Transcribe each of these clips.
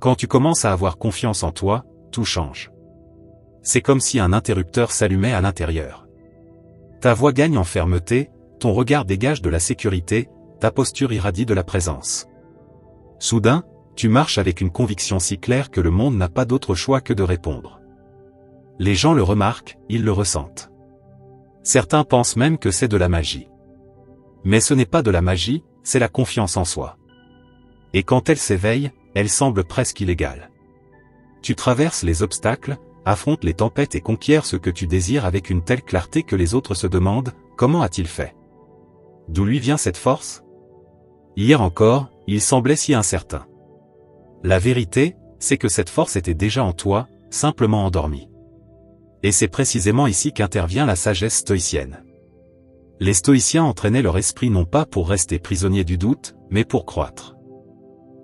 Quand tu commences à avoir confiance en toi, tout change. C'est comme si un interrupteur s'allumait à l'intérieur. Ta voix gagne en fermeté, ton regard dégage de la sécurité, ta posture irradie de la présence. Soudain, tu marches avec une conviction si claire que le monde n'a pas d'autre choix que de répondre. Les gens le remarquent, ils le ressentent. Certains pensent même que c'est de la magie. Mais ce n'est pas de la magie, c'est la confiance en soi. Et quand elle s'éveille, elle semble presque illégale. Tu traverses les obstacles, affrontes les tempêtes et conquiers ce que tu désires avec une telle clarté que les autres se demandent, comment a-t-il fait? D'où lui vient cette force? Hier encore, il semblait si incertain. La vérité, c'est que cette force était déjà en toi, simplement endormie. Et c'est précisément ici qu'intervient la sagesse stoïcienne. Les stoïciens entraînaient leur esprit non pas pour rester prisonniers du doute, mais pour croître.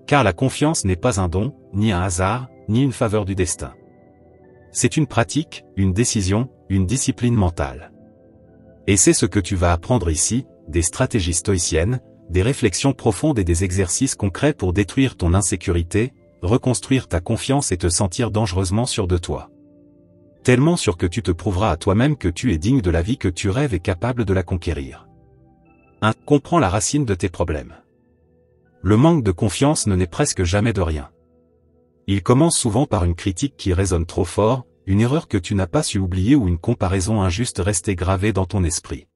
Car la confiance n'est pas un don, ni un hasard, ni une faveur du destin. C'est une pratique, une décision, une discipline mentale. Et c'est ce que tu vas apprendre ici, des stratégies stoïciennes, des réflexions profondes et des exercices concrets pour détruire ton insécurité, reconstruire ta confiance et te sentir dangereusement sûr de toi. Tellement sûr que tu te prouveras à toi-même que tu es digne de la vie que tu rêves et capable de la conquérir. 1. Comprends la racine de tes problèmes. Le manque de confiance ne naît presque jamais de rien. Il commence souvent par une critique qui résonne trop fort, une erreur que tu n'as pas su oublier ou une comparaison injuste restée gravée dans ton esprit.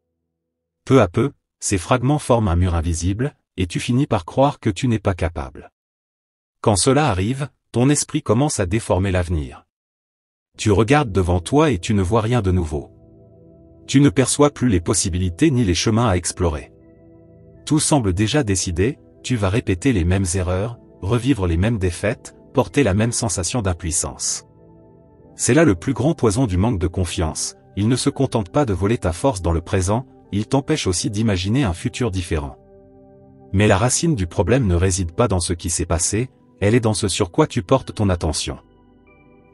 Peu à peu, ces fragments forment un mur invisible, et tu finis par croire que tu n'es pas capable. Quand cela arrive, ton esprit commence à déformer l'avenir. Tu regardes devant toi et tu ne vois rien de nouveau. Tu ne perçois plus les possibilités ni les chemins à explorer. Tout semble déjà décidé, tu vas répéter les mêmes erreurs, revivre les mêmes défaites, porter la même sensation d'impuissance. C'est là le plus grand poison du manque de confiance, il ne se contente pas de voler ta force dans le présent, il t'empêche aussi d'imaginer un futur différent. Mais la racine du problème ne réside pas dans ce qui s'est passé, elle est dans ce sur quoi tu portes ton attention.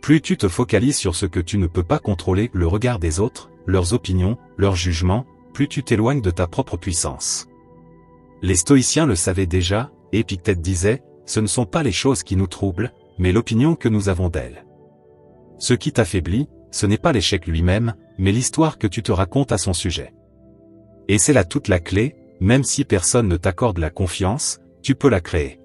Plus tu te focalises sur ce que tu ne peux pas contrôler, le regard des autres, leurs opinions, leurs jugements, plus tu t'éloignes de ta propre puissance. Les stoïciens le savaient déjà, Épictète disait, ce ne sont pas les choses qui nous troublent, mais l'opinion que nous avons d'elles. Ce qui t'affaiblit, ce n'est pas l'échec lui-même, mais l'histoire que tu te racontes à son sujet. Et c'est là toute la clé, même si personne ne t'accorde la confiance, tu peux la créer.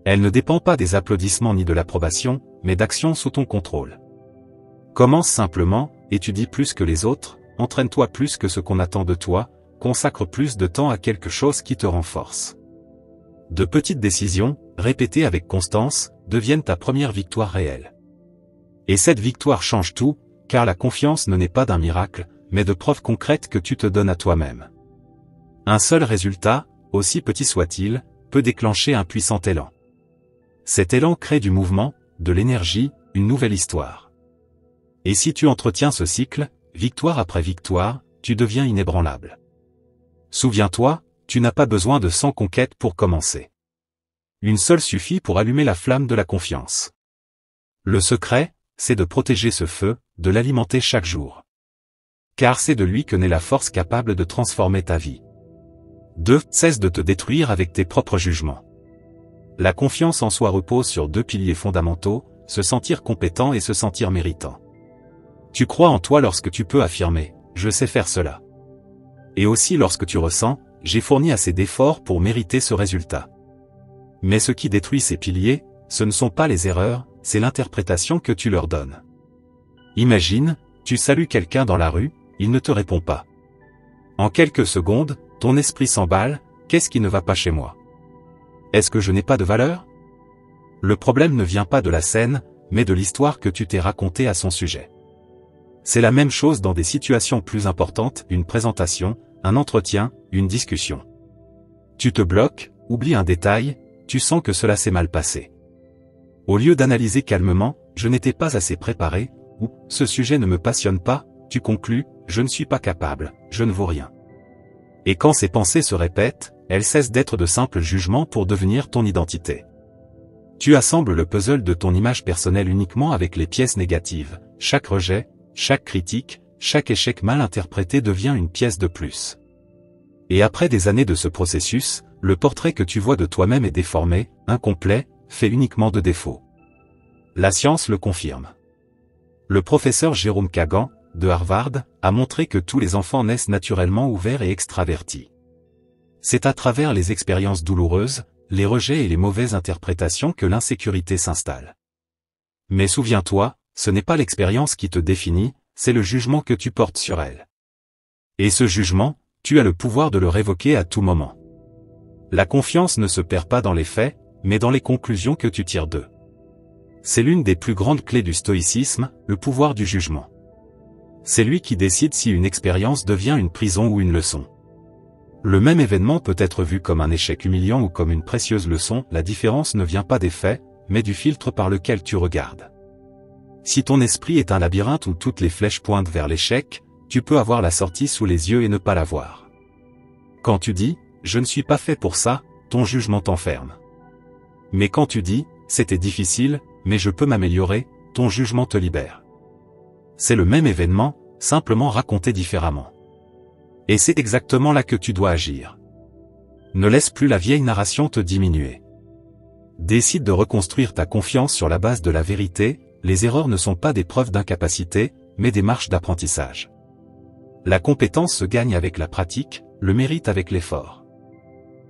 Elle ne dépend pas des applaudissements ni de l'approbation, mais d'actions sous ton contrôle. Commence simplement, étudie plus que les autres, entraîne-toi plus que ce qu'on attend de toi, consacre plus de temps à quelque chose qui te renforce. De petites décisions, répétées avec constance, deviennent ta première victoire réelle. Et cette victoire change tout, car la confiance ne naît pas d'un miracle, mais de preuves concrètes que tu te donnes à toi-même. Un seul résultat, aussi petit soit-il, peut déclencher un puissant élan. Cet élan crée du mouvement, de l'énergie, une nouvelle histoire. Et si tu entretiens ce cycle, victoire après victoire, tu deviens inébranlable. Souviens-toi, tu n'as pas besoin de 100 conquêtes pour commencer. Une seule suffit pour allumer la flamme de la confiance. Le secret, c'est de protéger ce feu, de l'alimenter chaque jour. Car c'est de lui que naît la force capable de transformer ta vie. 2. Cesse de te détruire avec tes propres jugements. La confiance en soi repose sur 2 piliers fondamentaux, se sentir compétent et se sentir méritant. Tu crois en toi lorsque tu peux affirmer « je sais faire cela ». Et aussi lorsque tu ressens « j'ai fourni assez d'efforts pour mériter ce résultat ». Mais ce qui détruit ces piliers, ce ne sont pas les erreurs, c'est l'interprétation que tu leur donnes. Imagine, tu salues quelqu'un dans la rue, il ne te répond pas. En quelques secondes, ton esprit s'emballe, qu'est-ce qui ne va pas chez moi? Est-ce que je n'ai pas de valeur? Le problème ne vient pas de la scène, mais de l'histoire que tu t'es racontée à son sujet. C'est la même chose dans des situations plus importantes, une présentation, un entretien, une discussion. Tu te bloques, oublies un détail, tu sens que cela s'est mal passé. Au lieu d'analyser calmement, je n'étais pas assez préparé, ou ce sujet ne me passionne pas, tu conclus, je ne suis pas capable, je ne vaux rien. Et quand ces pensées se répètent, elles cessent d'être de simples jugements pour devenir ton identité. Tu assembles le puzzle de ton image personnelle uniquement avec les pièces négatives, chaque rejet, chaque critique, chaque échec mal interprété devient une pièce de plus. Et après des années de ce processus, le portrait que tu vois de toi-même est déformé, incomplet, fait uniquement de défauts. La science le confirme. Le professeur Jérôme Kagan, de Harvard, a montré que tous les enfants naissent naturellement ouverts et extravertis. C'est à travers les expériences douloureuses, les rejets et les mauvaises interprétations que l'insécurité s'installe. Mais souviens-toi, ce n'est pas l'expérience qui te définit, c'est le jugement que tu portes sur elle. Et ce jugement, tu as le pouvoir de le révoquer à tout moment. La confiance ne se perd pas dans les faits, mais dans les conclusions que tu tires d'eux. C'est l'une des plus grandes clés du stoïcisme, le pouvoir du jugement. C'est lui qui décide si une expérience devient une prison ou une leçon. Le même événement peut être vu comme un échec humiliant ou comme une précieuse leçon, la différence ne vient pas des faits, mais du filtre par lequel tu regardes. Si ton esprit est un labyrinthe où toutes les flèches pointent vers l'échec, tu peux avoir la sortie sous les yeux et ne pas la voir. Quand tu dis « je ne suis pas fait pour ça », ton jugement t'enferme. Mais quand tu dis « c'était difficile, mais je peux m'améliorer », ton jugement te libère. C'est le même événement, simplement raconté différemment. Et c'est exactement là que tu dois agir. Ne laisse plus la vieille narration te diminuer. Décide de reconstruire ta confiance sur la base de la vérité, les erreurs ne sont pas des preuves d'incapacité, mais des marches d'apprentissage. La compétence se gagne avec la pratique, le mérite avec l'effort.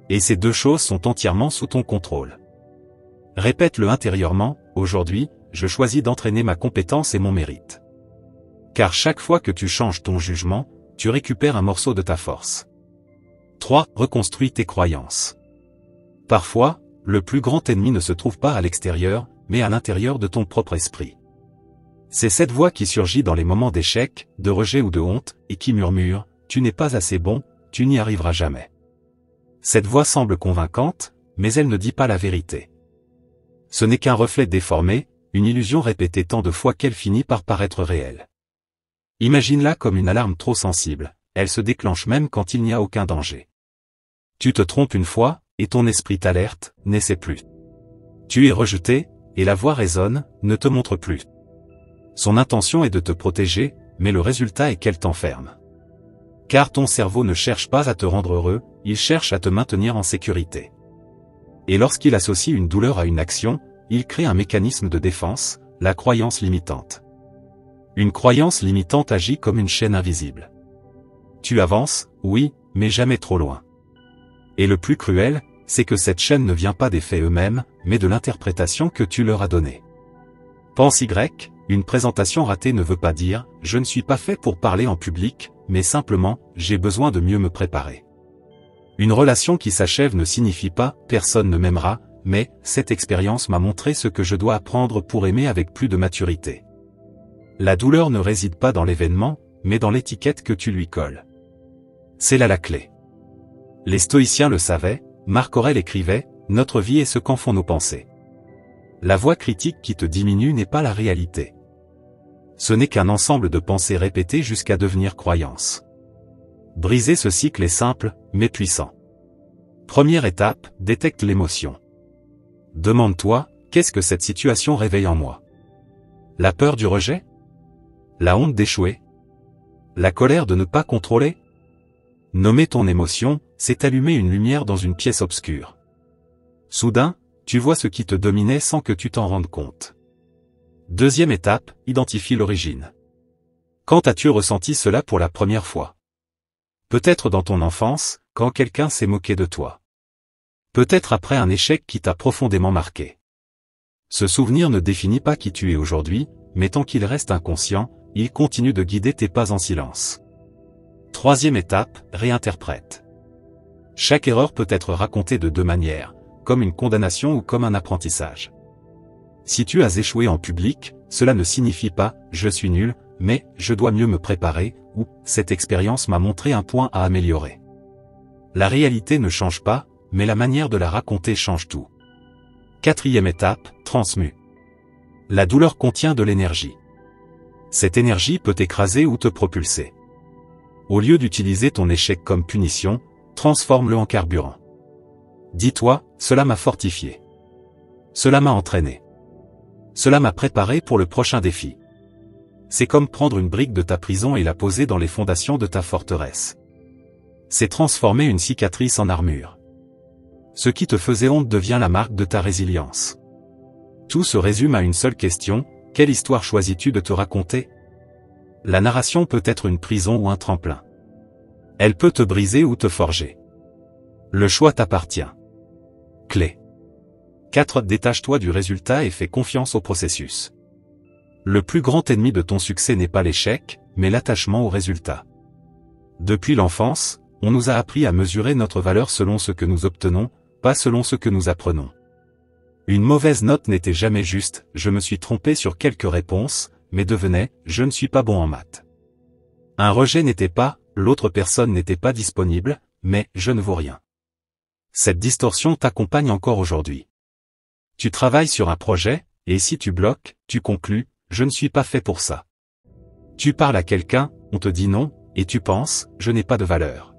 Et ces deux choses sont entièrement sous ton contrôle. Répète-le intérieurement, aujourd'hui, je choisis d'entraîner ma compétence et mon mérite. Car chaque fois que tu changes ton jugement, tu récupères un morceau de ta force. 3. Reconstruis tes croyances. Parfois, le plus grand ennemi ne se trouve pas à l'extérieur, mais à l'intérieur de ton propre esprit. C'est cette voix qui surgit dans les moments d'échec, de rejet ou de honte, et qui murmure « Tu n'es pas assez bon, tu n'y arriveras jamais ». Cette voix semble convaincante, mais elle ne dit pas la vérité. Ce n'est qu'un reflet déformé, une illusion répétée tant de fois qu'elle finit par paraître réelle. Imagine-la comme une alarme trop sensible, elle se déclenche même quand il n'y a aucun danger. Tu te trompes une fois, et ton esprit t'alerte, n'essaie plus. Tu es rejeté, et la voix résonne, ne te montre plus. Son intention est de te protéger, mais le résultat est qu'elle t'enferme. Car ton cerveau ne cherche pas à te rendre heureux, il cherche à te maintenir en sécurité. Et lorsqu'il associe une douleur à une action, il crée un mécanisme de défense, la croyance limitante. Une croyance limitante agit comme une chaîne invisible. Tu avances, oui, mais jamais trop loin. Et le plus cruel, c'est que cette chaîne ne vient pas des faits eux-mêmes, mais de l'interprétation que tu leur as donnée. Pense Y, une présentation ratée ne veut pas dire « je ne suis pas fait pour parler en public », mais simplement « j'ai besoin de mieux me préparer ». Une relation qui s'achève ne signifie pas « personne ne m'aimera », mais « cette expérience m'a montré ce que je dois apprendre pour aimer avec plus de maturité ». La douleur ne réside pas dans l'événement, mais dans l'étiquette que tu lui colles. C'est là la clé. Les stoïciens le savaient, Marc Aurèle écrivait « Notre vie est ce qu'en font nos pensées ». La voix critique qui te diminue n'est pas la réalité. Ce n'est qu'un ensemble de pensées répétées jusqu'à devenir croyance. Briser ce cycle est simple, mais puissant. Première étape, détecte l'émotion. Demande-toi, qu'est-ce que cette situation réveille en moi? La peur du rejet? La honte d'échouer? La colère de ne pas contrôler? Nommer ton émotion, c'est allumer une lumière dans une pièce obscure. Soudain, tu vois ce qui te dominait sans que tu t'en rendes compte. Deuxième étape, identifie l'origine. Quand as-tu ressenti cela pour la première fois? Peut-être dans ton enfance, quand quelqu'un s'est moqué de toi. Peut-être après un échec qui t'a profondément marqué. Ce souvenir ne définit pas qui tu es aujourd'hui, mais tant qu'il reste inconscient, il continue de guider tes pas en silence. Troisième étape, réinterprète. Chaque erreur peut être racontée de deux manières, comme une condamnation ou comme un apprentissage. Si tu as échoué en public, cela ne signifie pas « je suis nul », mais « je dois mieux me préparer » ou « cette expérience m'a montré un point à améliorer ». La réalité ne change pas, mais la manière de la raconter change tout. Quatrième étape, transmue. La douleur contient de l'énergie. Cette énergie peut t'écraser ou te propulser. Au lieu d'utiliser ton échec comme punition, transforme-le en carburant. Dis-toi, cela m'a fortifié. Cela m'a entraîné. Cela m'a préparé pour le prochain défi. C'est comme prendre une brique de ta prison et la poser dans les fondations de ta forteresse. C'est transformer une cicatrice en armure. Ce qui te faisait honte devient la marque de ta résilience. Tout se résume à une seule question, quelle histoire choisis-tu de te raconter? La narration peut être une prison ou un tremplin. Elle peut te briser ou te forger. Le choix t'appartient. Clé 4. Détache-toi du résultat et fais confiance au processus. Le plus grand ennemi de ton succès n'est pas l'échec, mais l'attachement au résultat. Depuis l'enfance, on nous a appris à mesurer notre valeur selon ce que nous obtenons, pas selon ce que nous apprenons. Une mauvaise note n'était jamais juste, je me suis trompé sur quelques réponses, mais devenait, je ne suis pas bon en maths. Un rejet n'était pas, l'autre personne n'était pas disponible, mais, je ne vaux rien. Cette distorsion t'accompagne encore aujourd'hui. Tu travailles sur un projet, et si tu bloques, tu conclus, je ne suis pas fait pour ça. Tu parles à quelqu'un, on te dit non, et tu penses, je n'ai pas de valeur.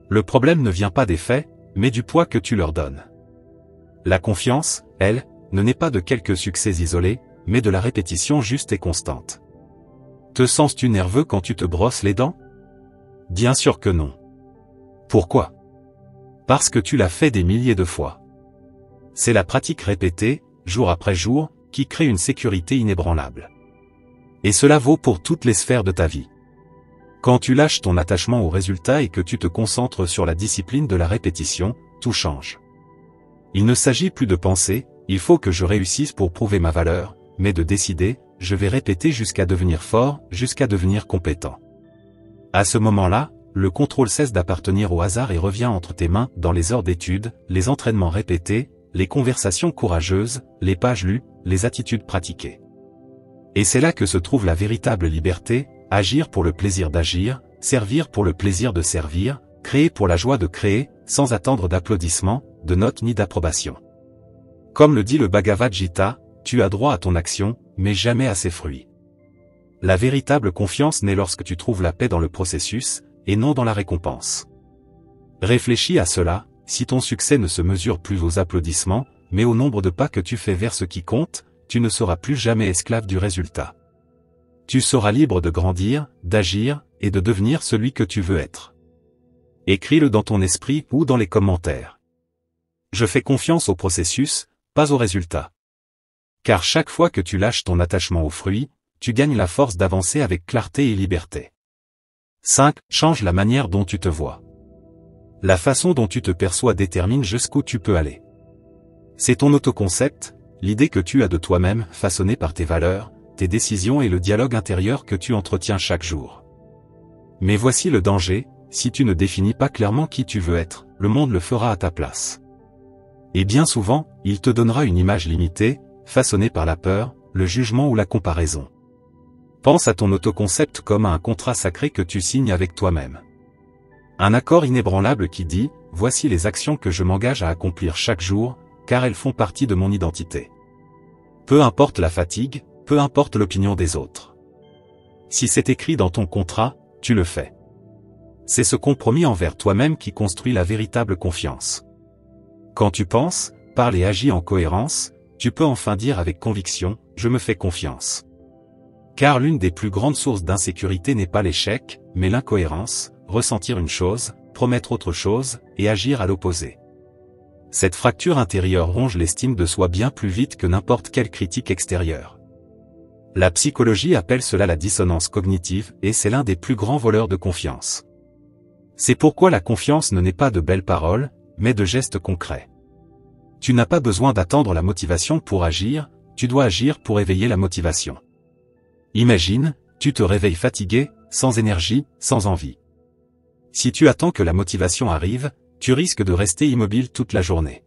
Le problème ne vient pas des faits, mais du poids que tu leur donnes. La confiance, elle, ne naît pas de quelques succès isolés, mais de la répétition juste et constante. Te sens-tu nerveux quand tu te brosses les dents? Bien sûr que non. Pourquoi? Parce que tu l'as fait des milliers de fois. C'est la pratique répétée, jour après jour, qui crée une sécurité inébranlable. Et cela vaut pour toutes les sphères de ta vie. Quand tu lâches ton attachement au résultat et que tu te concentres sur la discipline de la répétition, tout change. Il ne s'agit plus de penser, il faut que je réussisse pour prouver ma valeur, mais de décider, je vais répéter jusqu'à devenir fort, jusqu'à devenir compétent. À ce moment-là, le contrôle cesse d'appartenir au hasard et revient entre tes mains dans les heures d'études, les entraînements répétés, les conversations courageuses, les pages lues, les attitudes pratiquées. Et c'est là que se trouve la véritable liberté, agir pour le plaisir d'agir, servir pour le plaisir de servir, créer pour la joie de créer, sans attendre d'applaudissements, de notes ni d'approbation. Comme le dit le Bhagavad Gita, tu as droit à ton action, mais jamais à ses fruits. La véritable confiance naît lorsque tu trouves la paix dans le processus, et non dans la récompense. Réfléchis à cela, si ton succès ne se mesure plus aux applaudissements, mais au nombre de pas que tu fais vers ce qui compte, tu ne seras plus jamais esclave du résultat. Tu seras libre de grandir, d'agir, et de devenir celui que tu veux être. Écris-le dans ton esprit ou dans les commentaires. Je fais confiance au processus, pas au résultat. Car chaque fois que tu lâches ton attachement aux fruits, tu gagnes la force d'avancer avec clarté et liberté. 5. Change la manière dont tu te vois. La façon dont tu te perçois détermine jusqu'où tu peux aller. C'est ton autoconcept, l'idée que tu as de toi-même, façonnée par tes valeurs, tes décisions et le dialogue intérieur que tu entretiens chaque jour. Mais voici le danger, si tu ne définis pas clairement qui tu veux être, le monde le fera à ta place. Et bien souvent, il te donnera une image limitée, façonnée par la peur, le jugement ou la comparaison. Pense à ton autoconcept comme à un contrat sacré que tu signes avec toi-même. Un accord inébranlable qui dit, voici les actions que je m'engage à accomplir chaque jour, car elles font partie de mon identité. Peu importe la fatigue, peu importe l'opinion des autres. Si c'est écrit dans ton contrat, tu le fais. C'est ce compromis envers toi-même qui construit la véritable confiance. Quand tu penses, parles et agis en cohérence, tu peux enfin dire avec conviction, je me fais confiance. Car l'une des plus grandes sources d'insécurité n'est pas l'échec, mais l'incohérence, ressentir une chose, promettre autre chose, et agir à l'opposé. Cette fracture intérieure ronge l'estime de soi bien plus vite que n'importe quelle critique extérieure. La psychologie appelle cela la dissonance cognitive, et c'est l'un des plus grands voleurs de confiance. C'est pourquoi la confiance ne naît pas de belles paroles, mais de gestes concrets. Tu n'as pas besoin d'attendre la motivation pour agir, tu dois agir pour éveiller la motivation. Imagine, tu te réveilles fatigué, sans énergie, sans envie. Si tu attends que la motivation arrive, tu risques de rester immobile toute la journée.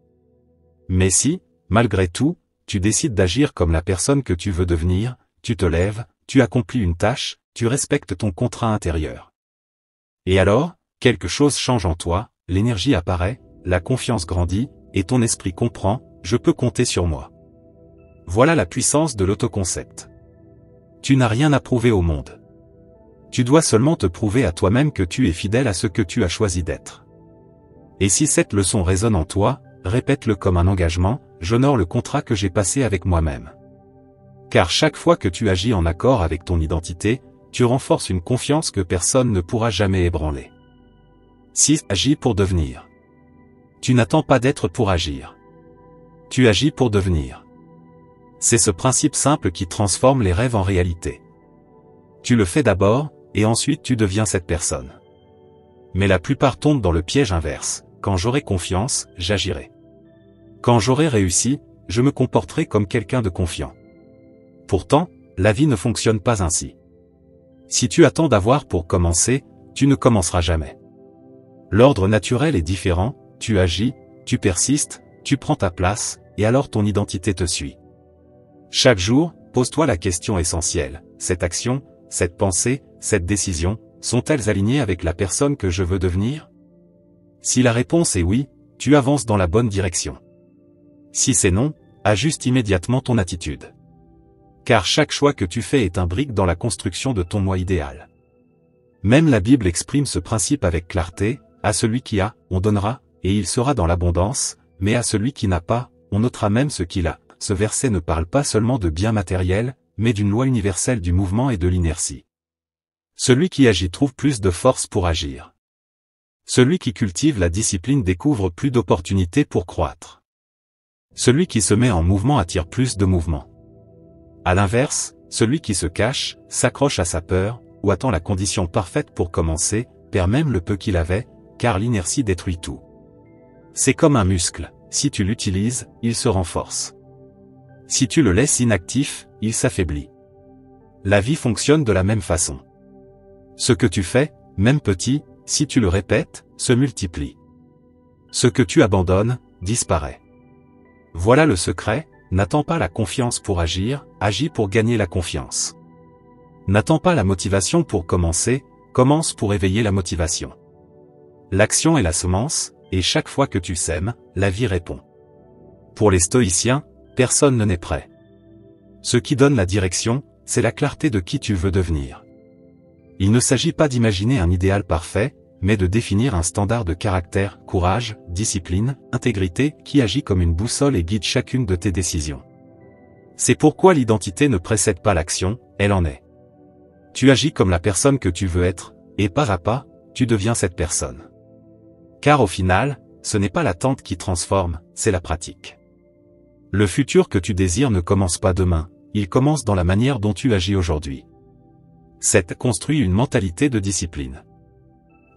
Mais si, malgré tout, tu décides d'agir comme la personne que tu veux devenir, tu te lèves, tu accomplis une tâche, tu respectes ton contrat intérieur. Et alors, quelque chose change en toi, l'énergie apparaît, la confiance grandit, et ton esprit comprend, je peux compter sur moi. Voilà la puissance de l'autoconcept. Tu n'as rien à prouver au monde. Tu dois seulement te prouver à toi-même que tu es fidèle à ce que tu as choisi d'être. Et si cette leçon résonne en toi, répète-le comme un engagement, j'honore le contrat que j'ai passé avec moi-même. Car chaque fois que tu agis en accord avec ton identité, tu renforces une confiance que personne ne pourra jamais ébranler. 6. Agis pour devenir. Tu n'attends pas d'être pour agir. Tu agis pour devenir. C'est ce principe simple qui transforme les rêves en réalité. Tu le fais d'abord, et ensuite tu deviens cette personne. Mais la plupart tombent dans le piège inverse. Quand j'aurai confiance, j'agirai. Quand j'aurai réussi, je me comporterai comme quelqu'un de confiant. Pourtant, la vie ne fonctionne pas ainsi. Si tu attends d'avoir pour commencer, tu ne commenceras jamais. L'ordre naturel est différent, tu agis, tu persistes, tu prends ta place, et alors ton identité te suit. Chaque jour, pose-toi la question essentielle, cette action, cette pensée, cette décision, sont-elles alignées avec la personne que je veux devenir? Si la réponse est oui, tu avances dans la bonne direction. Si c'est non, ajuste immédiatement ton attitude. Car chaque choix que tu fais est un brique dans la construction de ton moi idéal. Même la Bible exprime ce principe avec clarté, à celui qui a, on donnera, et il sera dans l'abondance, mais à celui qui n'a pas, on ôtera même ce qu'il a. Ce verset ne parle pas seulement de biens matériels, mais d'une loi universelle du mouvement et de l'inertie. Celui qui agit trouve plus de force pour agir. Celui qui cultive la discipline découvre plus d'opportunités pour croître. Celui qui se met en mouvement attire plus de mouvement. À l'inverse, celui qui se cache, s'accroche à sa peur, ou attend la condition parfaite pour commencer, perd même le peu qu'il avait, car l'inertie détruit tout. C'est comme un muscle, si tu l'utilises, il se renforce. Si tu le laisses inactif, il s'affaiblit. La vie fonctionne de la même façon. Ce que tu fais, même petit, si tu le répètes, se multiplie. Ce que tu abandonnes, disparaît. Voilà le secret, n'attends pas la confiance pour agir, agis pour gagner la confiance. N'attends pas la motivation pour commencer, commence pour éveiller la motivation. L'action est la semence, et chaque fois que tu sèmes, la vie répond. Pour les stoïciens, personne ne n'est prêt. Ce qui donne la direction, c'est la clarté de qui tu veux devenir. Il ne s'agit pas d'imaginer un idéal parfait, mais de définir un standard de caractère, courage, discipline, intégrité, qui agit comme une boussole et guide chacune de tes décisions. C'est pourquoi l'identité ne précède pas l'action, elle en est. Tu agis comme la personne que tu veux être, et pas à pas, tu deviens cette personne. Car au final, ce n'est pas l'attente qui transforme, c'est la pratique. Le futur que tu désires ne commence pas demain, il commence dans la manière dont tu agis aujourd'hui. C'est construit une mentalité de discipline.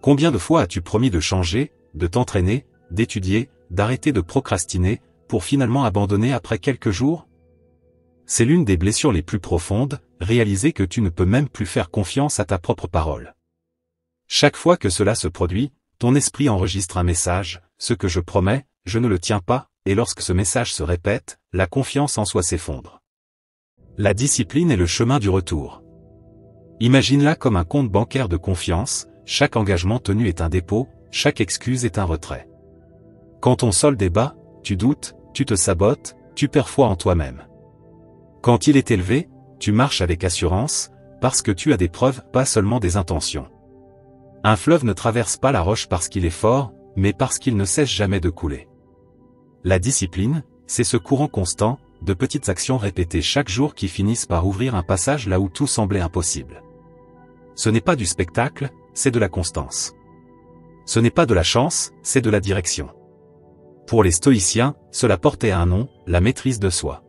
Combien de fois as-tu promis de changer, de t'entraîner, d'étudier, d'arrêter de procrastiner, pour finalement abandonner après quelques jours? C'est l'une des blessures les plus profondes, réaliser que tu ne peux même plus faire confiance à ta propre parole. Chaque fois que cela se produit, ton esprit enregistre un message, ce que je promets, je ne le tiens pas, et lorsque ce message se répète, la confiance en soi s'effondre. La discipline est le chemin du retour. Imagine-la comme un compte bancaire de confiance, chaque engagement tenu est un dépôt, chaque excuse est un retrait. Quand ton solde est bas, tu doutes, tu te sabotes, tu perds foi en toi-même. Quand il est élevé, tu marches avec assurance, parce que tu as des preuves, pas seulement des intentions. Un fleuve ne traverse pas la roche parce qu'il est fort, mais parce qu'il ne cesse jamais de couler. La discipline, c'est ce courant constant, de petites actions répétées chaque jour qui finissent par ouvrir un passage là où tout semblait impossible. Ce n'est pas du spectacle, c'est de la constance. Ce n'est pas de la chance, c'est de la direction. Pour les stoïciens, cela portait un nom, la maîtrise de soi.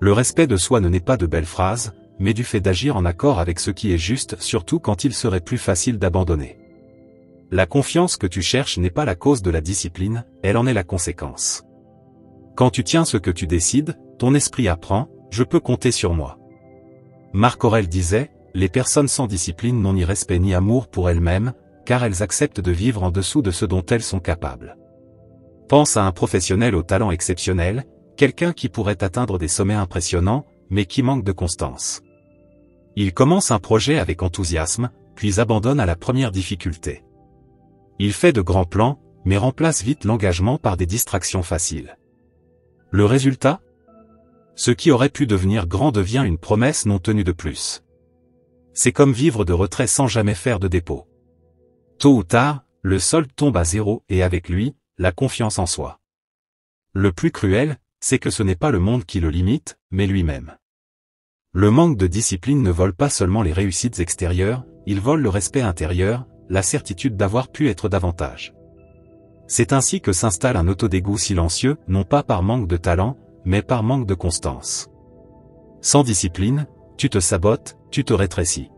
Le respect de soi ne naît pas de belles phrases, mais du fait d'agir en accord avec ce qui est juste, surtout quand il serait plus facile d'abandonner. La confiance que tu cherches n'est pas la cause de la discipline, elle en est la conséquence. Quand tu tiens ce que tu décides, ton esprit apprend, je peux compter sur moi. Marc Aurèle disait, les personnes sans discipline n'ont ni respect ni amour pour elles-mêmes, car elles acceptent de vivre en dessous de ce dont elles sont capables. Pense à un professionnel au talent exceptionnel, quelqu'un qui pourrait atteindre des sommets impressionnants, mais qui manque de constance. Il commence un projet avec enthousiasme, puis abandonne à la première difficulté. Il fait de grands plans, mais remplace vite l'engagement par des distractions faciles. Le résultat? Ce qui aurait pu devenir grand devient une promesse non tenue de plus. C'est comme vivre de retrait sans jamais faire de dépôt. Tôt ou tard, le solde tombe à zéro et avec lui, la confiance en soi. Le plus cruel, c'est que ce n'est pas le monde qui le limite, mais lui-même. Le manque de discipline ne vole pas seulement les réussites extérieures, il vole le respect intérieur, la certitude d'avoir pu être davantage. C'est ainsi que s'installe un autodégoût silencieux, non pas par manque de talent, mais par manque de constance. Sans discipline, tu te sabotes, tu te rétrécis.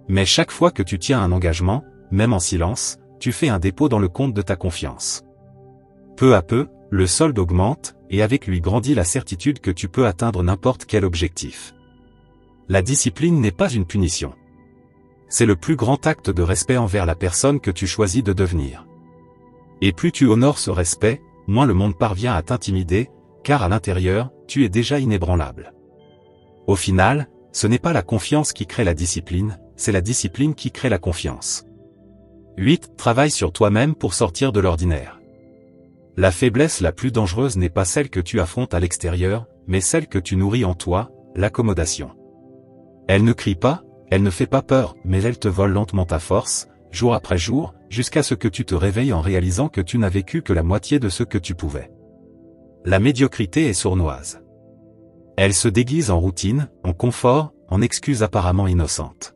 Mais chaque fois que tu tiens un engagement, même en silence, tu fais un dépôt dans le compte de ta confiance. Peu à peu, le solde augmente, et avec lui grandit la certitude que tu peux atteindre n'importe quel objectif. La discipline n'est pas une punition. C'est le plus grand acte de respect envers la personne que tu choisis de devenir. Et plus tu honores ce respect, moins le monde parvient à t'intimider, car à l'intérieur, tu es déjà inébranlable. Au final, ce n'est pas la confiance qui crée la discipline, c'est la discipline qui crée la confiance. 8. Travaille sur toi-même pour sortir de l'ordinaire. La faiblesse la plus dangereuse n'est pas celle que tu affrontes à l'extérieur, mais celle que tu nourris en toi, l'accommodation. Elle ne crie pas, elle ne fait pas peur, mais elle te vole lentement ta force, jour après jour, jusqu'à ce que tu te réveilles en réalisant que tu n'as vécu que la moitié de ce que tu pouvais. La médiocrité est sournoise. Elle se déguise en routine, en confort, en excuses apparemment innocentes.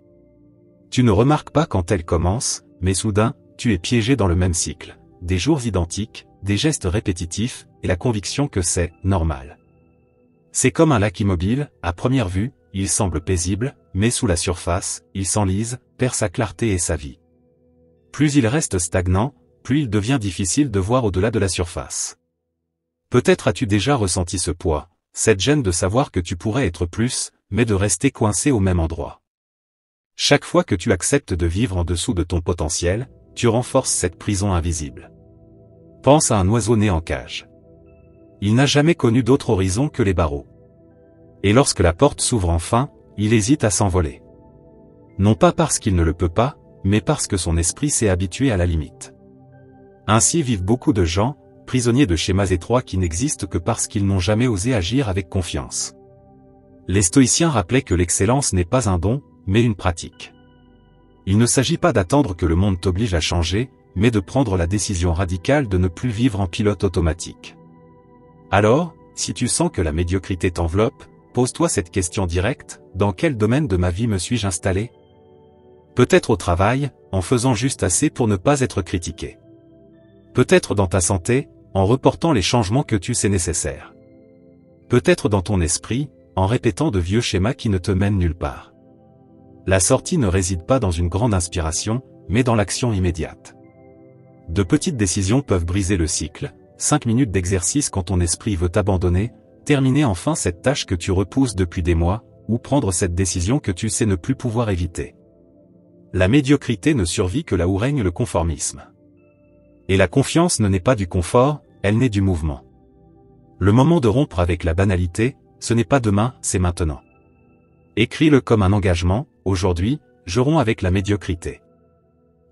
Tu ne remarques pas quand elle commence, mais soudain, tu es piégé dans le même cycle. Des jours identiques, des gestes répétitifs, et la conviction que c'est normal. C'est comme un lac immobile, à première vue, il semble paisible, mais sous la surface, il s'enlise, perd sa clarté et sa vie. Plus il reste stagnant, plus il devient difficile de voir au-delà de la surface. Peut-être as-tu déjà ressenti ce poids, cette gêne de savoir que tu pourrais être plus, mais de rester coincé au même endroit. Chaque fois que tu acceptes de vivre en dessous de ton potentiel, tu renforces cette prison invisible. Pense à un oiseau né en cage. Il n'a jamais connu d'autre horizon que les barreaux. Et lorsque la porte s'ouvre enfin, il hésite à s'envoler. Non pas parce qu'il ne le peut pas, mais parce que son esprit s'est habitué à la limite. Ainsi vivent beaucoup de gens, prisonniers de schémas étroits qui n'existent que parce qu'ils n'ont jamais osé agir avec confiance. Les stoïciens rappelaient que l'excellence n'est pas un don, mais une pratique. Il ne s'agit pas d'attendre que le monde t'oblige à changer, mais de prendre la décision radicale de ne plus vivre en pilote automatique. Alors, si tu sens que la médiocrité t'enveloppe, pose-toi cette question directe, dans quel domaine de ma vie me suis-je installé ? Peut-être au travail, en faisant juste assez pour ne pas être critiqué. Peut-être dans ta santé, en reportant les changements que tu sais nécessaires. Peut-être dans ton esprit, en répétant de vieux schémas qui ne te mènent nulle part. La sortie ne réside pas dans une grande inspiration, mais dans l'action immédiate. De petites décisions peuvent briser le cycle, 5 minutes d'exercice quand ton esprit veut t'abandonner, terminer enfin cette tâche que tu repousses depuis des mois, ou prendre cette décision que tu sais ne plus pouvoir éviter. La médiocrité ne survit que là où règne le conformisme. Et la confiance ne naît pas du confort, elle naît du mouvement. Le moment de rompre avec la banalité, ce n'est pas demain, c'est maintenant. Écris-le comme un engagement, aujourd'hui, je romps avec la médiocrité.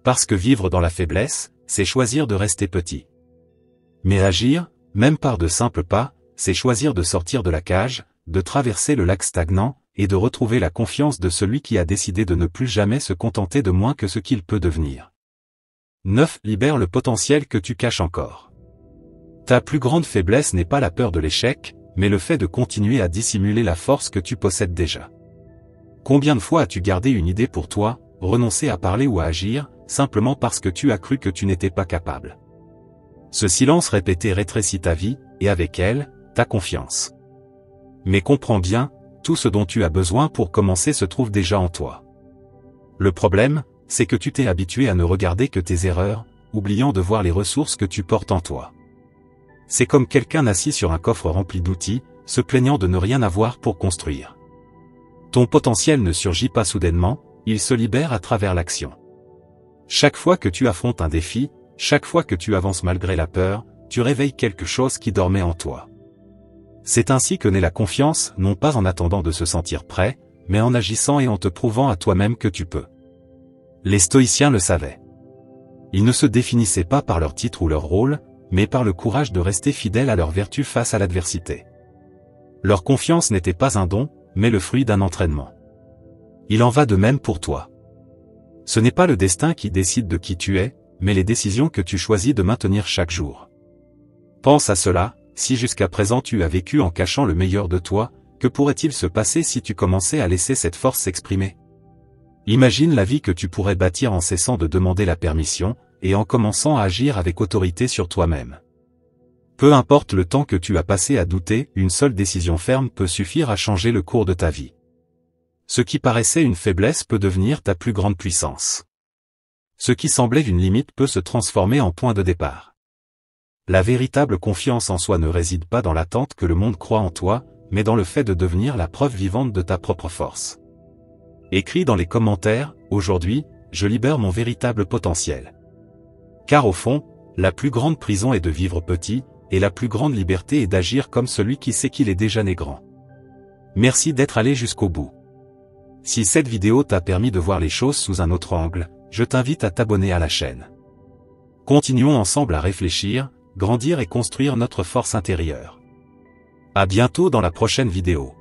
Parce que vivre dans la faiblesse, c'est choisir de rester petit. Mais agir, même par de simples pas, c'est choisir de sortir de la cage, de traverser le lac stagnant, et de retrouver la confiance de celui qui a décidé de ne plus jamais se contenter de moins que ce qu'il peut devenir. 9. Libère le potentiel que tu caches encore. Ta plus grande faiblesse n'est pas la peur de l'échec, mais le fait de continuer à dissimuler la force que tu possèdes déjà. Combien de fois as-tu gardé une idée pour toi, renoncé à parler ou à agir, simplement parce que tu as cru que tu n'étais pas capable? Ce silence répété rétrécit ta vie, et avec elle, ta confiance. Mais comprends bien, tout ce dont tu as besoin pour commencer se trouve déjà en toi. Le problème, c'est que tu t'es habitué à ne regarder que tes erreurs, oubliant de voir les ressources que tu portes en toi. C'est comme quelqu'un assis sur un coffre rempli d'outils, se plaignant de ne rien avoir pour construire. Ton potentiel ne surgit pas soudainement, il se libère à travers l'action. Chaque fois que tu affrontes un défi, chaque fois que tu avances malgré la peur, tu réveilles quelque chose qui dormait en toi. C'est ainsi que naît la confiance, non pas en attendant de se sentir prêt, mais en agissant et en te prouvant à toi-même que tu peux. Les stoïciens le savaient. Ils ne se définissaient pas par leur titre ou leur rôle, mais par le courage de rester fidèles à leur vertu face à l'adversité. Leur confiance n'était pas un don, mais le fruit d'un entraînement. Il en va de même pour toi. Ce n'est pas le destin qui décide de qui tu es, mais les décisions que tu choisis de maintenir chaque jour. Pense à cela, si jusqu'à présent tu as vécu en cachant le meilleur de toi, que pourrait-il se passer si tu commençais à laisser cette force s'exprimer? Imagine la vie que tu pourrais bâtir en cessant de demander la permission, et en commençant à agir avec autorité sur toi-même. Peu importe le temps que tu as passé à douter, une seule décision ferme peut suffire à changer le cours de ta vie. Ce qui paraissait une faiblesse peut devenir ta plus grande puissance. Ce qui semblait une limite peut se transformer en point de départ. La véritable confiance en soi ne réside pas dans l'attente que le monde croit en toi, mais dans le fait de devenir la preuve vivante de ta propre force. Écris dans les commentaires, aujourd'hui, je libère mon véritable potentiel. Car au fond, la plus grande prison est de vivre petit, et la plus grande liberté est d'agir comme celui qui sait qu'il est déjà né grand. Merci d'être allé jusqu'au bout. Si cette vidéo t'a permis de voir les choses sous un autre angle, je t'invite à t'abonner à la chaîne. Continuons ensemble à réfléchir, grandir et construire notre force intérieure. À bientôt dans la prochaine vidéo.